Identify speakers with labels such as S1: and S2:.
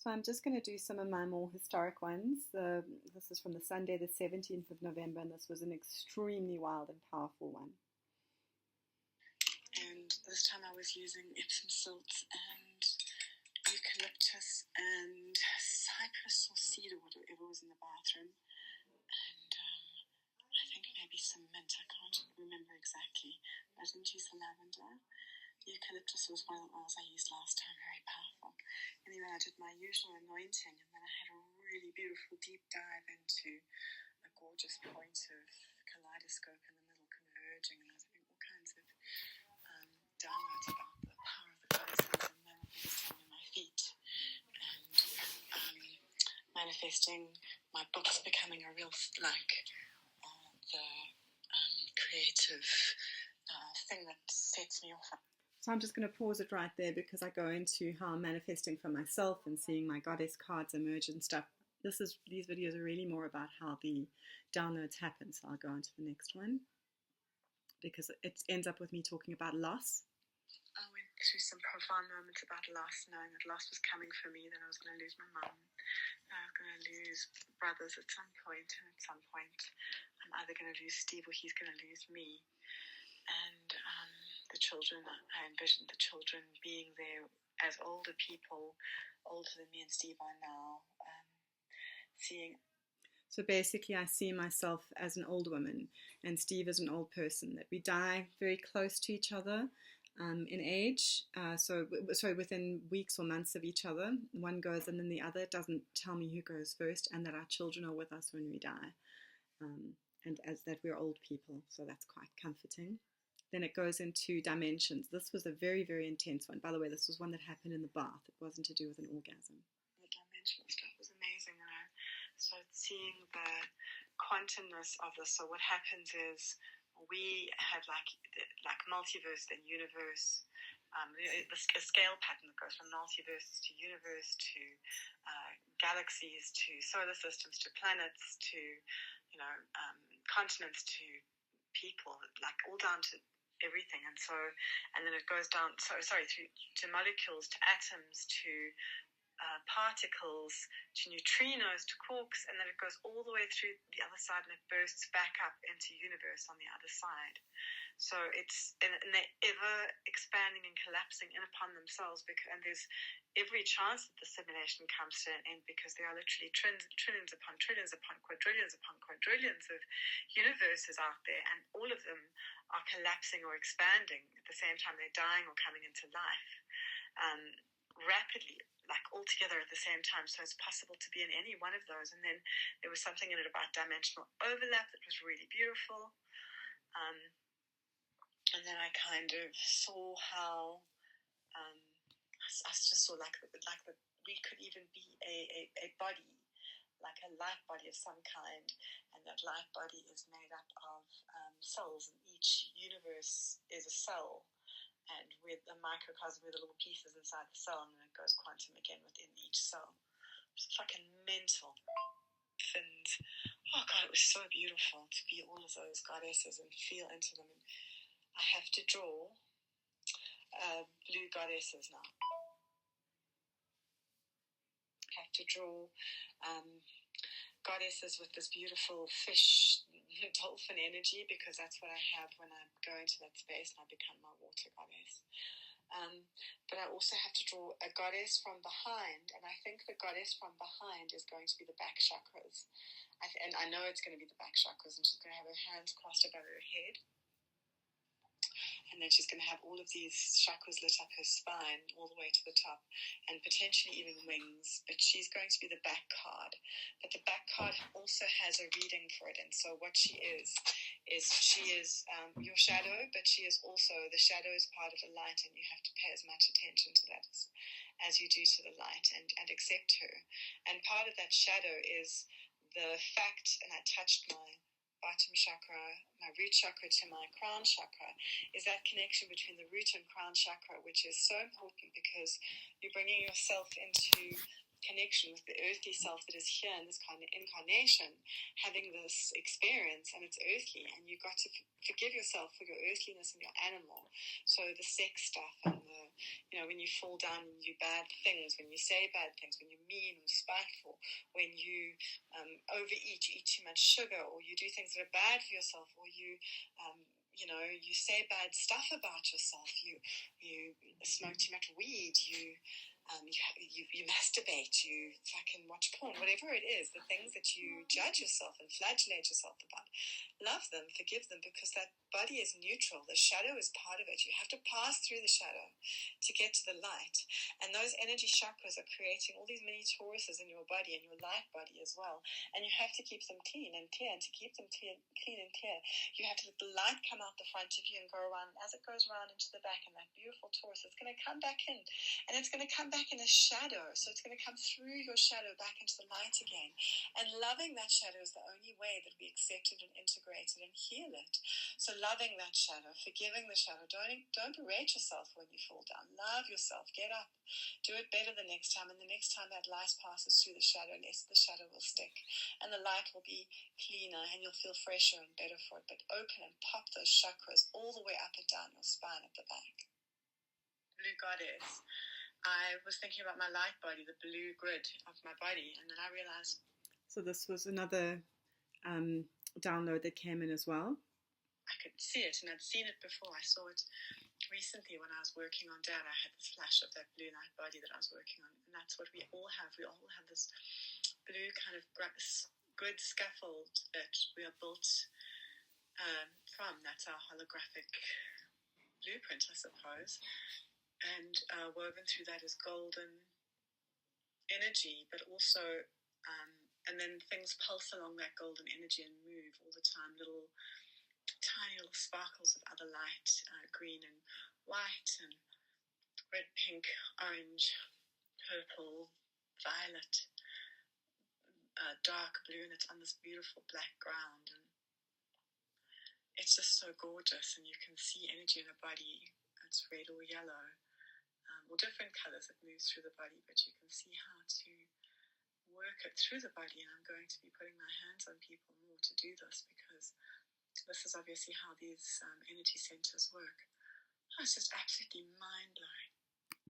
S1: So I'm just going to do some of my more historic ones. This is from the Sunday, the 17th of November, and this was an extremely wild and powerful one.
S2: And this time I was using Epsom salts and eucalyptus and cypress or cedar, whatever was in the bathroom. And I think maybe some mint, I can't remember exactly. I didn't use the lavender. Eucalyptus was one of the oils I used last time, very powerful. Anyway, I did my usual anointing, and then I had a really beautiful deep dive into a gorgeous point of kaleidoscope in the middle converging, and I was having all kinds of downloads about the power of the goddesses and manifesting in my feet, and manifesting my books becoming a real, the creative thing that sets me off.
S1: So I'm just going to pause it right there because I go into how I'm manifesting for myself and seeing my goddess cards emerge and stuff. These videos are really more about how the downloads happen. So I'll go on to the next one because it ends up with me talking about loss.
S2: I went through some profound moments about loss, knowing that loss was coming for me, that I was going to lose my mum, I was going to lose brothers at some point, and at some point I'm either going to lose Steve or he's going to lose me. And the children, I envisioned the children being there as older people, older than me and Steve are now, seeing.
S1: So basically I see myself as an old woman and Steve as an old person, that we die very close to each other in age, so within weeks or months of each other. One goes and then the other. It doesn't tell me who goes first, and that our children are with us when we die, and as that we're old people, so that's quite comforting. Then it goes into dimensions. This was a very, very intense one. By the way, this was one that happened in the bath. It wasn't to do with an orgasm.
S2: The dimensional stuff was amazing. And I started seeing the quantumness of this. So what happens is we have like multiverse, then universe, a scale pattern that goes from multiverses to universe to galaxies to solar systems to planets to continents to people, like all down to everything. And then it goes down through to molecules, to atoms, to particles, to neutrinos, to quarks, and then it goes all the way through the other side and it bursts back up into universe on the other side. So it's and they're ever expanding and collapsing in upon themselves, and there's every chance that the simulation comes to an end, because there are literally trillions upon quadrillions upon quadrillions of universes out there, and all of them are collapsing or expanding at the same time. They're dying or coming into life rapidly, like all together at the same time. So it's possible to be in any one of those. And then there was something in it about dimensional overlap that was really beautiful. And then I kind of saw how I just saw like we could even be a body, like a light body of some kind, and that light body is made up of cells, and each universe is a cell, and with a microcosm with the little pieces inside the cell, and then it goes quantum again within each cell. It's fucking mental. And oh god, it was so beautiful to be all of those goddesses and feel into them. And I have to draw blue goddesses now. I have to draw goddesses with this beautiful fish, dolphin energy, because that's what I have when I go into that space and I become my water goddess. But I also have to draw a goddess from behind, and I think the goddess from behind is going to be the back chakras. And I know it's going to be the back chakras, and she's going to have her hands crossed above her head. And then she's going to have all of these chakras lit up her spine all the way to the top, and potentially even wings. But she's going to be the back card. But the back card also has a reading for it. And so what she is she is your shadow, but she is also, the shadow is part of the light, and you have to pay as much attention to that as you do to the light, and accept her. And part of that shadow is the fact, and I touched my bottom chakra, my root chakra to my crown chakra, is that connection between the root and crown chakra, which is so important because you're bringing yourself into connection with the earthly self that is here in this kind of incarnation, having this experience, and it's earthly, and you've got to forgive yourself for your earthliness and your animal. So the sex stuff and the, when you fall down and you do bad things, when you say bad things, when you're mean or spiteful, when you overeat, you eat too much sugar, or you do things that are bad for yourself, or you say bad stuff about yourself, you smoke too much weed, you masturbate, you fucking watch porn, whatever it is, the things that you judge yourself and flagellate yourself about, love them, forgive them, because that body is neutral. The shadow is part of it. You have to pass through the shadow to get to the light. And those energy chakras are creating all these mini Tauruses in your body and your light body as well. And you have to keep them clean and clear. And to keep them clean and clear, you have to let the light come out the front of you and go around. As it goes around into the back, and that beautiful Taurus, it's going to come back in. And it's going to come back in a shadow. So it's going to come through your shadow back into the light again. And loving that shadow is the only way that we accept it and integrate it and heal it. So loving that shadow, forgiving the shadow. Don't berate yourself when you fall down. Love yourself. Get up. Do it better the next time. And the next time that light passes through the shadow, less the shadow will stick. And the light will be cleaner, and you'll feel fresher and better for it. But open and pop those chakras all the way up and down your spine at the back. Blue Goddess. I was thinking about my light body, the blue grid of my body, and then I realized.
S1: So this was another download that came in as well.
S2: I could see it, and I'd seen it before. I saw it recently when I was working on Dad. I had this flash of that blue light body that I was working on, and that's what we all have. We all have this blue kind of good scaffold that we are built from. That's our holographic blueprint, I suppose. And woven through that is golden energy, but also, and then things pulse along that golden energy and move all the time, tiny little sparkles of other light, green and white and red, pink, orange, purple, violet, dark blue, and it's on this beautiful black ground. And it's just so gorgeous, and you can see energy in the body. It's red or yellow, or different colors that moves through the body, but you can see how to work it through the body. And I'm going to be putting my hands on people more to do this, because this is obviously how these energy centers work. Oh, it's just absolutely mind-blowing.